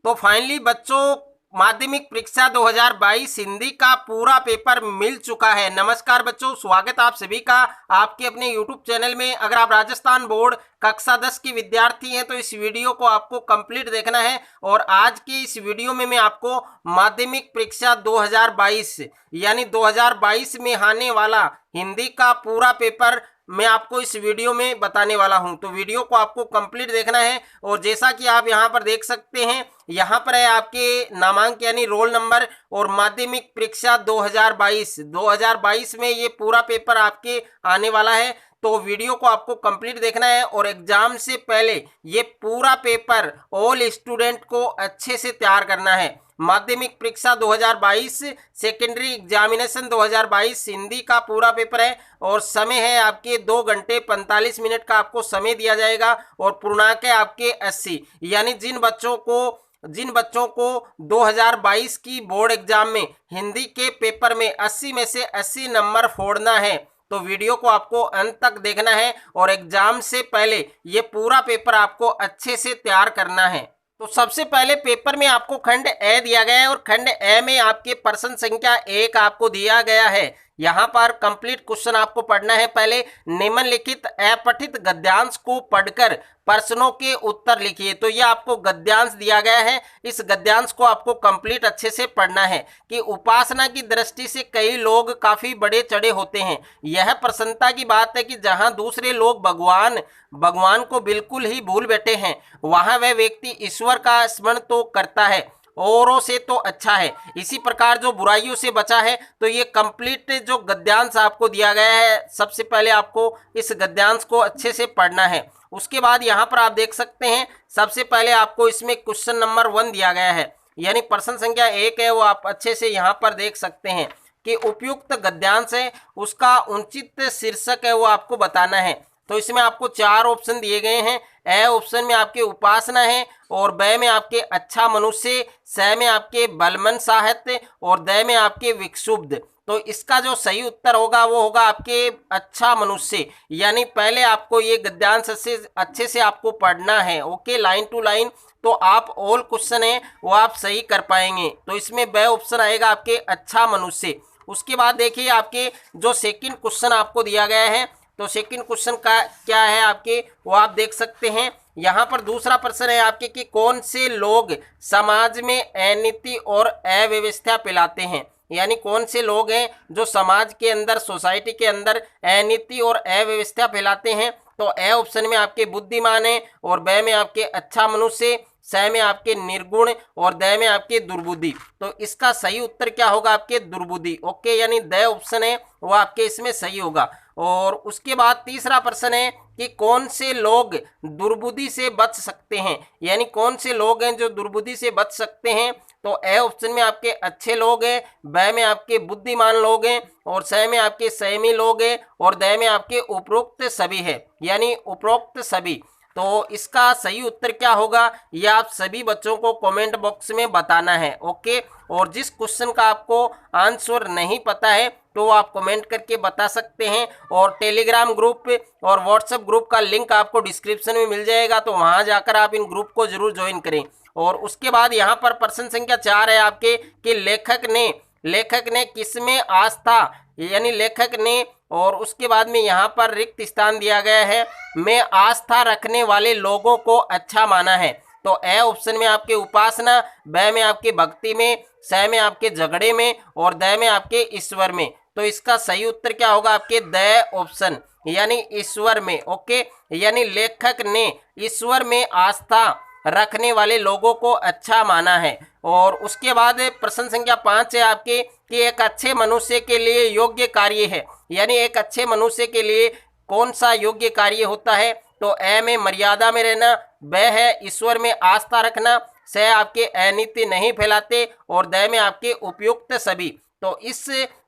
तो फाइनली बच्चों माध्यमिक परीक्षा 2022 हिंदी का पूरा पेपर मिल चुका है। नमस्कार बच्चों, स्वागत आप सभी का आपके अपने YouTube चैनल में। अगर आप राजस्थान बोर्ड कक्षा 10 के विद्यार्थी हैं तो इस वीडियो को आपको कंप्लीट देखना है। और आज के इस वीडियो में मैं आपको माध्यमिक परीक्षा 2022 यानी 2022 में आने वाला हिंदी का पूरा पेपर मैं आपको इस वीडियो में बताने वाला हूं। तो वीडियो को आपको कंप्लीट देखना है। और जैसा कि आप यहां पर देख सकते हैं, यहां पर है आपके नामांक यानी रोल नंबर और माध्यमिक परीक्षा 2022 में ये पूरा पेपर आपके आने वाला है। तो वीडियो को आपको कंप्लीट देखना है और एग्जाम से पहले ये पूरा पेपर ऑल स्टूडेंट को अच्छे से तैयार करना है। माध्यमिक परीक्षा 2022 सेकेंडरी एग्जामिनेशन 2022 हिंदी का पूरा पेपर है और समय है आपके 2 घंटे 45 मिनट का आपको समय दिया जाएगा। और पूर्णांक है आपके 80, यानी जिन बच्चों को 2022 की बोर्ड एग्जाम में हिंदी के पेपर में 80 में से 80 नंबर फोड़ना है तो वीडियो को आपको अंत तक देखना है और एग्जाम से पहले ये पूरा पेपर आपको अच्छे से तैयार करना है। तो सबसे पहले पेपर में आपको खंड ए दिया गया है और खंड ए में आपके प्रश्न संख्या 1 आपको दिया गया है। यहाँ पर कंप्लीट क्वेश्चन आपको पढ़ना है। पहले निम्नलिखित अपठित गद्यांश को पढ़कर प्रश्नों के उत्तर लिखिए। तो यह आपको गद्यांश दिया गया है, इस गद्यांश को आपको कंप्लीट अच्छे से पढ़ना है कि उपासना की दृष्टि से कई लोग काफी बड़े चढ़े होते हैं। यह प्रसन्नता की बात है कि जहां दूसरे लोग भगवान को बिल्कुल ही भूल बैठे हैं, वहां वह व्यक्ति ईश्वर का स्मरण तो करता है, औरों से तो अच्छा है। इसी प्रकार जो बुराइयों से बचा है। तो ये कंप्लीट जो गद्यांश आपको दिया गया है, सबसे पहले आपको इस गद्यांश को अच्छे से पढ़ना है। उसके बाद यहाँ पर आप देख सकते हैं, सबसे पहले आपको इसमें क्वेश्चन नंबर 1 दिया गया है, यानी प्रश्न संख्या 1 है, वो आप अच्छे से यहाँ पर देख सकते हैं कि उपयुक्त गद्यांश है, उसका उचित शीर्षक है वो आपको बताना है। तो इसमें आपको 4 ऑप्शन दिए गए हैं। ए ऑप्शन में आपके उपासना है और ब में आपके अच्छा मनुष्य, स में आपके बलमन साहित्य और द में आपके विक्षुब्ध। तो इसका जो सही उत्तर होगा वो होगा आपके अच्छा मनुष्य। यानी पहले आपको ये गद्यांश से अच्छे से आपको पढ़ना है, ओके, लाइन टू लाइन। तो आप ऑल क्वेश्चन है वो आप सही कर पाएंगे। तो इसमें ब ऑप्शन आएगा आपके अच्छा मनुष्य। उसके बाद देखिए आपके जो सेकंड क्वेश्चन आपको दिया गया है, तो सेकंड क्वेश्चन का क्या है आपके वो आप देख सकते हैं। यहाँ पर दूसरा प्रश्न है आपके कि कौन से लोग समाज में अनीति और अव्यवस्था फैलाते हैं। यानी कौन से लोग हैं जो समाज के अंदर, सोसाइटी के अंदर अनीति और अव्यवस्था फैलाते हैं। तो ए ऑप्शन में आपके बुद्धिमान है और ब में आपके अच्छा मनुष्य, स में आपके निर्गुण और द में आपके दुर्बुद्धि। तो इसका सही उत्तर क्या होगा आपके दुर्बुद्धि, ओके, यानी द ऑप्शन है वो आपके इसमें सही होगा। और उसके बाद तीसरा प्रश्न है कि कौन से लोग दुर्बुद्धि से बच सकते हैं। यानी कौन से लोग हैं जो दुर्बुद्धि से बच सकते हैं। तो ए ऑप्शन में आपके अच्छे लोग हैं, ब में आपके बुद्धिमान लोग हैं और स में आपके संयमी लोग हैं और द में आपके उपरोक्त सभी है, यानी उपरोक्त सभी। तो इसका सही उत्तर क्या होगा ये आप सभी बच्चों को कमेंट बॉक्स में बताना है, ओके। और जिस क्वेश्चन का आपको आंसर नहीं पता है तो आप कमेंट करके बता सकते हैं। और टेलीग्राम ग्रुप और व्हाट्सएप ग्रुप का लिंक आपको डिस्क्रिप्शन में मिल जाएगा, तो वहां जाकर आप इन ग्रुप को जरूर ज्वाइन करें। और उसके बाद यहाँ पर प्रश्न संख्या 4 है आपके कि लेखक ने किसमें आस्था, यानी लेखक ने, और उसके बाद में यहाँ पर रिक्त स्थान दिया गया है, मैं आस्था रखने वाले लोगों को अच्छा माना है। तो ए ऑप्शन में आपके उपासना, ब में आपके भक्ति में, स में आपके झगड़े में और द में आपके ईश्वर में। तो इसका सही उत्तर क्या होगा आपके द ऑप्शन, यानी ईश्वर में, ओके। यानी लेखक ने ईश्वर में आस्था रखने वाले लोगों को अच्छा माना है। और उसके बाद प्रश्न संख्या 5 है आपके कि एक अच्छे मनुष्य के लिए योग्य कार्य है। यानी एक अच्छे मनुष्य के लिए कौन सा योग्य कार्य होता है। तो ए में मर्यादा में रहना, ब है ईश्वर में आस्था रखना, स आपके अनीति नहीं फैलाते और द में आपके उपयुक्त सभी। तो इस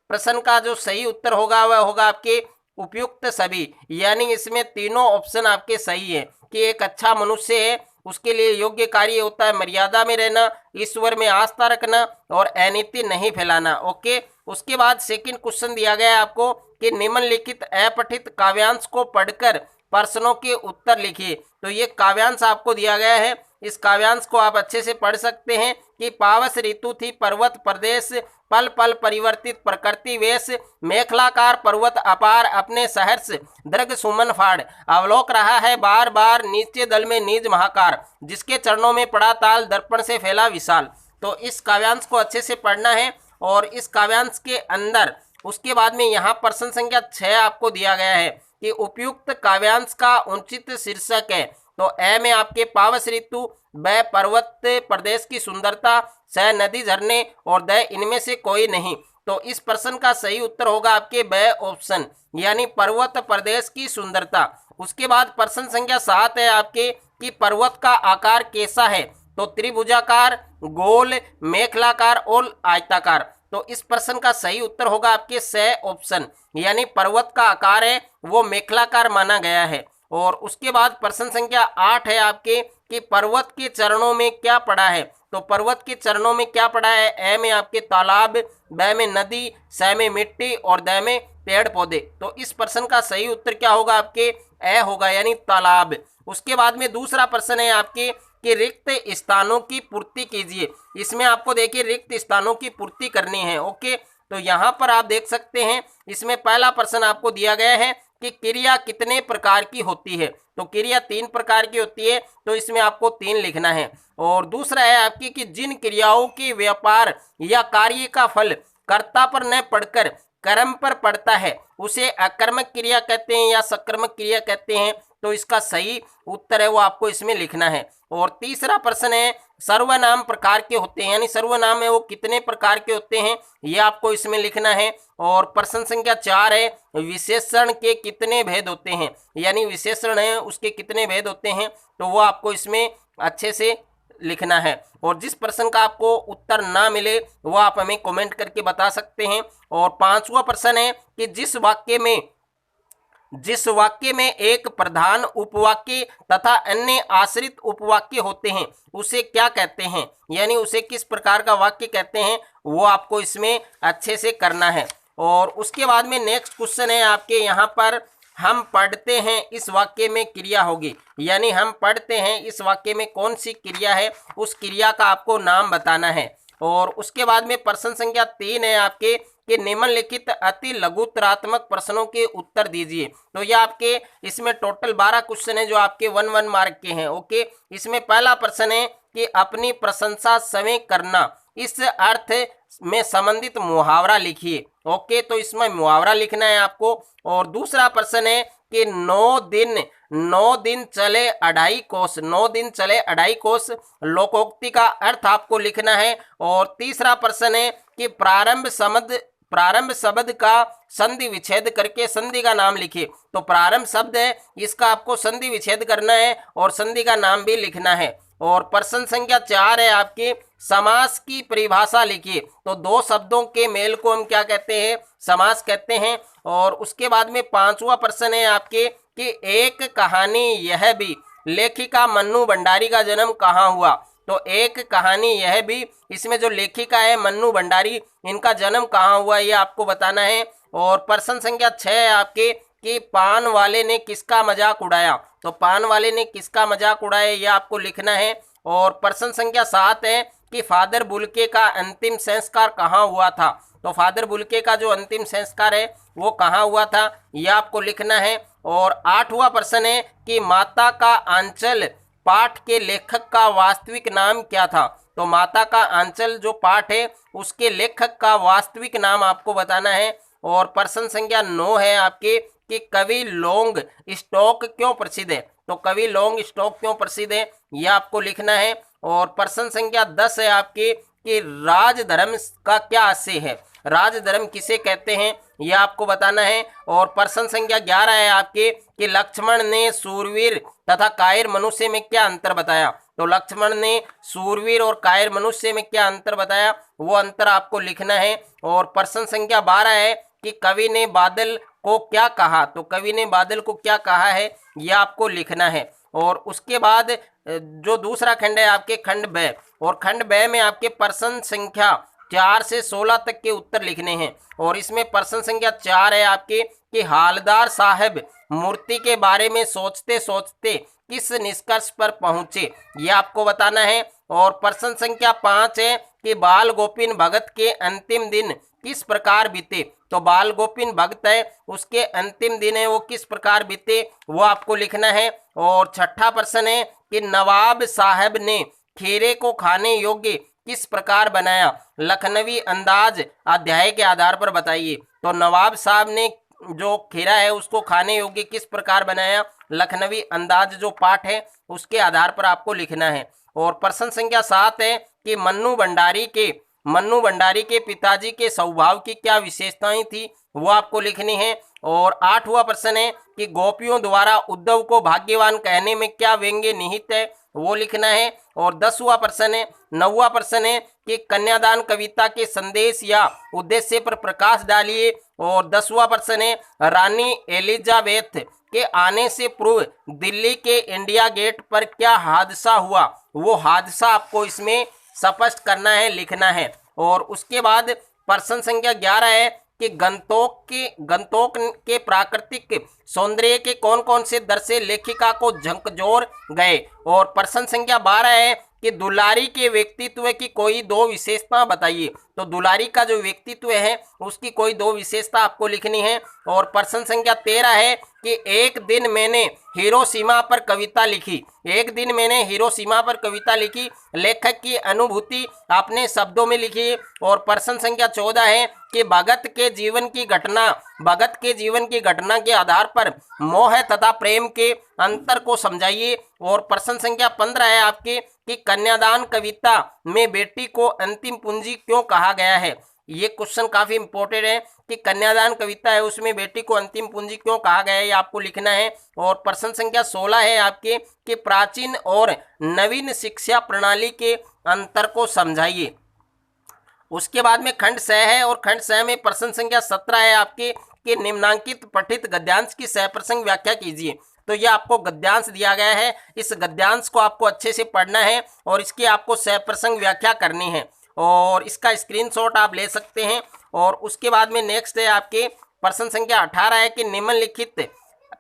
प्रश्न का जो सही उत्तर होगा वह होगा आपके उपयुक्त सभी। यानी इसमें तीनों ऑप्शन आपके सही है कि एक अच्छा मनुष्य है, उसके लिए योग्य कार्य होता है मर्यादा में रहना, ईश्वर में आस्था रखना और अनीति नहीं फैलाना, ओके। उसके बाद सेकंड क्वेश्चन दिया गया है आपको कि निम्नलिखित अपठित काव्यांश को पढ़कर प्रश्नों के उत्तर लिखिए। तो ये काव्यांश आपको दिया गया है इस काव्यांश को आप अच्छे से पढ़ सकते हैं कि पावस ऋतु थी पर्वत प्रदेश, पल पल परिवर्तित प्रकृति वेश, मेखलाकार पर्वत अपार अपने सहर्ष दृग सुमन फाड़, अवलोक रहा है बार बार नीचे दल में निज महाकार, जिसके चरणों में पड़ा ताल दर्पण से फैला विशाल। तो इस काव्यांश को अच्छे से पढ़ना है। और इस काव्यांश के अंदर उसके बाद में यहाँ प्रश्न संख्या 6 आपको दिया गया है कि उपयुक्त काव्यांश का उचित शीर्षक है। तो ए में आपके पावस ऋतु, ब पर्वत प्रदेश की सुंदरता, स नदी झरने और द इनमें से कोई नहीं। तो इस प्रश्न का सही उत्तर होगा आपके ब ऑप्शन, यानी पर्वत प्रदेश की सुंदरता। उसके बाद प्रश्न संख्या 7 है आपके कि पर्वत का आकार कैसा है। तो त्रिभुजाकार, गोल, मेखलाकार और आयताकार। तो इस प्रश्न का सही उत्तर होगा आपके स ऑप्शन, यानी पर्वत का आकार है वो मेखलाकार माना गया है। और उसके बाद प्रश्न संख्या 8 है आपके कि पर्वत के चरणों में क्या पड़ा है। तो पर्वत के चरणों में क्या पड़ा है। ए में आपके तालाब, ब में नदी, स में मिट्टी और द में पेड़ पौधे। तो इस प्रश्न का सही उत्तर क्या होगा आपके ए होगा, यानी तालाब। उसके बाद में दूसरा प्रश्न है आपके कि रिक्त स्थानों की पूर्ति कीजिए। इसमें आपको देखिए रिक्त स्थानों की पूर्ति करनी है। ओके, तो यहाँ पर आप देख सकते हैं इसमें पहला प्रश्न आपको दिया गया है कि क्रिया कितने प्रकार की होती है। तो क्रिया 3 प्रकार की होती है, तो इसमें आपको 3 लिखना है। और दूसरा है आपकी कि जिन क्रियाओं के व्यापार या कार्य का फल कर्ता पर न पड़कर कर्म पर पड़ता है उसे अकर्मक क्रिया कहते हैं या सकर्मक क्रिया कहते हैं। तो इसका सही उत्तर है वो आपको इसमें लिखना है। और तीसरा प्रश्न है सर्वनाम प्रकार के होते हैं, यानी सर्वनाम है वो कितने प्रकार के होते हैं ये आपको इसमें लिखना है। और प्रश्न संख्या 4 है विशेषण के कितने भेद होते हैं, यानी विशेषण है उसके कितने भेद होते हैं। तो वो आपको इसमें अच्छे से लिखना है। और जिस प्रश्न का आपको उत्तर ना मिले वो आप हमें कमेंट करके बता सकते हैं। और 5वां प्रश्न है कि जिस वाक्य में एक प्रधान उपवाक्य तथा अन्य आश्रित उपवाक्य होते हैं उसे क्या कहते हैं, यानी उसे किस प्रकार का वाक्य कहते हैं वो आपको इसमें अच्छे से करना है। और उसके बाद में नेक्स्ट क्वेश्चन है आपके यहाँ पर हम पढ़ते हैं इस वाक्य में क्रिया होगी, यानी हम पढ़ते हैं इस वाक्य में कौन सी क्रिया है उस क्रिया का आपको नाम बताना है। और उसके बाद में प्रश्न संख्या 3 है आपके कि निम्नलिखित अति लघुतरात्मक प्रश्नों के उत्तर दीजिए। तो ये आपके इसमें टोटल 12 क्वेश्चन है जो आपके 1 मार्क के हैं। ओके, इसमें पहला प्रश्न है कि अपनी प्रशंसा स्वयं करना, इस अर्थ में संबंधित मुहावरा लिखिए। ओके, तो इसमें मुहावरा लिखना है आपको। और दूसरा प्रश्न है कि 9 दिन चले 2.5 कोस, 9 दिन चले 2.5 कोस लोकोक्ति का अर्थ आपको लिखना है। और तीसरा प्रश्न है कि प्रारंभ शब्द का संधि विच्छेद करके संधि का नाम लिखिए। तो प्रारंभ शब्द है इसका आपको संधि विच्छेद करना है और संधि का नाम भी लिखना है। और प्रश्न संख्या 4 है आपके समास की परिभाषा लिखिए। तो 2 शब्दों के मेल को हम क्या कहते हैं, समास कहते हैं। और उसके बाद में 5वां प्रश्न है आपके कि एक कहानी यह भी, लेखिका मन्नू भंडारी का जन्म कहाँ हुआ। तो एक कहानी यह भी, इसमें जो लेखिका है मन्नू भंडारी इनका जन्म कहाँ हुआ ये आपको बताना है। और प्रश्न संख्या 6 है आपके कि पान वाले ने किसका मजाक उड़ाया। तो पान वाले ने किसका मजाक उड़ाया ये आपको लिखना है। और प्रश्न संख्या 7 है कि फादर बुल्के का अंतिम संस्कार कहाँ हुआ था। तो फादर बुल्के का जो अंतिम संस्कार है वो कहाँ हुआ था यह आपको लिखना है। और 8वां प्रश्न है कि माता का आंचल पाठ के लेखक का वास्तविक नाम क्या था। तो माता का आंचल जो पाठ है उसके लेखक का वास्तविक नाम आपको बताना है। और प्रश्न संख्या 9 है आपके कि कवि लॉन्ग स्टॉक क्यों प्रसिद्ध है। तो कवि लॉन्ग स्टॉक क्यों प्रसिद्ध है यह आपको लिखना है। और प्रश्न संख्या 10 है आपके कि राजधर्म का क्या आशय है, राजधर्म किसे कहते हैं यह आपको बताना है। और प्रश्न संख्या 11 है आपके कि लक्ष्मण ने सूरवीर तथा कायर मनुष्य में क्या अंतर बताया। तो लक्ष्मण ने सूरवीर और कायर मनुष्य में क्या अंतर बताया वो अंतर आपको लिखना है। और प्रश्न संख्या 12 है कि कवि ने बादल को क्या कहा। तो कवि ने बादल को क्या कहा है यह आपको लिखना है। और उसके बाद जो दूसरा खंड है आपके खंड ब, और खंड ब में आपके प्रश्न संख्या 4 से 16 तक के उत्तर लिखने हैं। और इसमें प्रश्न संख्या 4 है आपके कि हालदार साहब मूर्ति के बारे में सोचते सोचते किस निष्कर्ष पर पहुंचे, ये आपको बताना है। और प्रश्न संख्या 5 है कि बाल गोविंद भगत के अंतिम दिन किस प्रकार बीते। तो बाल गोविंद भगत है, उसके अंतिम दिन है वो किस प्रकार बीते, वो आपको लिखना है। और छठा प्रश्न है कि नवाब साहब ने खीरे को खाने योग्य किस प्रकार बनाया, लखनवी अंदाज अध्याय के आधार पर बताइए। तो नवाब साहब ने जो खीरा है उसको खाने योग्य किस प्रकार बनाया, लखनवी अंदाज जो पाठ है उसके आधार पर आपको लिखना है। और प्रश्न संख्या 7 है कि मन्नू भंडारी के पिताजी के स्वभाव की क्या विशेषताएं थी, वो आपको लिखनी है। और 8वां प्रश्न है कि गोपियों द्वारा उद्धव को भाग्यवान कहने में क्या व्यंग्य निहित है, वो लिखना है। और 9वां प्रश्न है कि कन्यादान कविता के संदेश या उद्देश्य पर प्रकाश डालिए। और 10वां प्रश्न है रानी एलिजाबेथ के आने से पूर्व दिल्ली के इंडिया गेट पर क्या हादसा हुआ, वो हादसा आपको इसमें स्पष्ट करना है, लिखना है। और उसके बाद प्रश्न संख्या 11 है कि गंतोक के प्राकृतिक सौंदर्य के कौन कौन से दृश्य लेखिका को झकझोर गए। और प्रश्न संख्या 12 है कि दुलारी के व्यक्तित्व की कोई 2 विशेषता बताइए। तो दुलारी का जो व्यक्तित्व है उसकी कोई 2 विशेषता आपको लिखनी है। और प्रश्न संख्या 13 है कि एक दिन मैंने हिरोशिमा पर कविता लिखी, लेखक की अनुभूति अपने शब्दों में लिखिए। और प्रश्न संख्या 14 है कि भगत के जीवन की घटना के आधार पर मोह तथा प्रेम के अंतर को समझाइए। और प्रश्न संख्या 15 है आपके कि कन्यादान कविता में बेटी को अंतिम पूंजी क्यों कहा गया है। ये क्वेश्चन काफी इंपॉर्टेंट है कि कन्यादान कविता है उसमें बेटी को अंतिम पूंजी क्यों कहा गया है, ये आपको लिखना है। और प्रश्न संख्या 16 है आपके कि प्राचीन और नवीन शिक्षा प्रणाली के अंतर को समझाइए। उसके बाद में खंड 6 है और खंड 6 में प्रश्न संख्या 17 है आपके कि निम्नांकित पठित गद्यांश की सहप्रसंग व्याख्या कीजिए। तो ये आपको गद्यांश दिया गया है, इस गद्यांश को आपको अच्छे से पढ़ना है और इसकी आपको सहप्रसंग व्याख्या करनी है। और इसका स्क्रीनशॉट आप ले सकते हैं। और उसके बाद में नेक्स्ट है आपके प्रश्न संख्या 18 है कि निम्नलिखित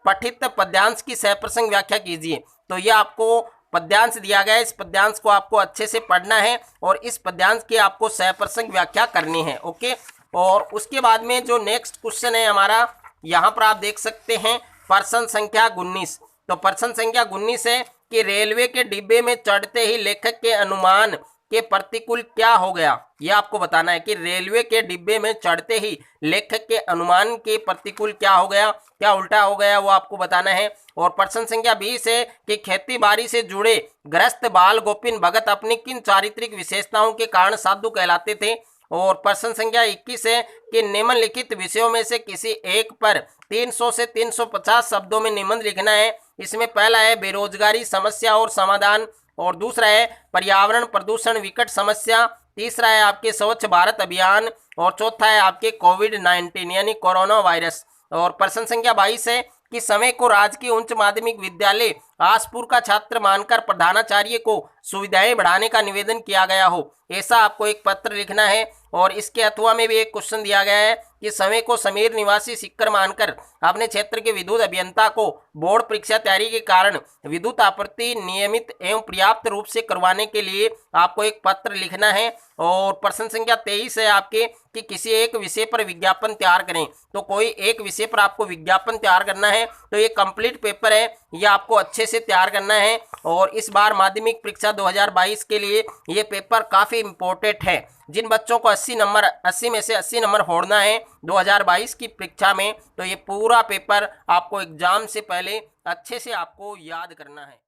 पठित पद्यांश की सहप्रसंग व्याख्या कीजिए। तो ये आपको पद्यांश दिया गया है, इस पद्यांश को आपको अच्छे से पढ़ना है और इस पद्यांश की आपको सहप्रसंग व्याख्या करनी है। ओके। और उसके बाद में जो नेक्स्ट क्वेश्चन है हमारा, यहाँ पर आप देख सकते हैं प्रश्न संख्या 19। तो प्रश्न संख्या 19 है कि रेलवे के डिब्बे में चढ़ते ही लेखक के अनुमान के प्रतिकूल क्या हो गया, यह आपको बताना है कि रेलवे के डिब्बे में चढ़ते ही लेखक के अनुमान के प्रतिकूल क्या हो गया, क्या उल्टा हो गया, वो आपको बताना है। और प्रश्न संख्या 20 है कि खेती बाड़ी से जुड़े ग्रस्त बाल गोविंद भगत अपनी किन चारित्रिक विशेषताओं के कारण साधु कहलाते थे। और प्रश्न संख्या 21 है कि निम्नलिखित विषयों में से किसी एक पर 300 से 350 शब्दों में निबंध लिखना है। इसमें पहला है बेरोजगारी समस्या और समाधान, और दूसरा है पर्यावरण प्रदूषण विकट समस्या, तीसरा है आपके स्वच्छ भारत अभियान, और चौथा है आपके कोविड-19 यानी कोरोना वायरस। और प्रश्न संख्या 22 है कि समय को राजकीय उच्च माध्यमिक विद्यालय आसपुर का छात्र मानकर प्रधानाचार्य को सुविधाएं बढ़ाने का निवेदन किया गया हो, ऐसा आपको एक पत्र लिखना है। और इसके अथवा में भी एक क्वेश्चन दिया गया है कि समय को समीर निवासी सिक्कर मानकर अपने क्षेत्र के विद्युत अभियंता को बोर्ड परीक्षा तैयारी के कारण विद्युत आपूर्ति नियमित एवं पर्याप्त रूप से करवाने के लिए आपको एक पत्र लिखना है। और प्रश्न संख्या 23 है आपके कि किसी एक विषय पर विज्ञापन तैयार करें। तो कोई एक विषय पर आपको विज्ञापन तैयार करना है, तो ये कंप्लीट पेपर है, ये आपको अच्छे से तैयार करना है। और इस बार माध्यमिक परीक्षा 2022 के लिए ये पेपर काफ़ी इम्पोर्टेंट है। जिन बच्चों को 80 में से 80 नंबर फोड़ना है 2022 की परीक्षा में, तो ये पूरा पेपर आपको एग्जाम से पहले अच्छे से आपको याद करना है।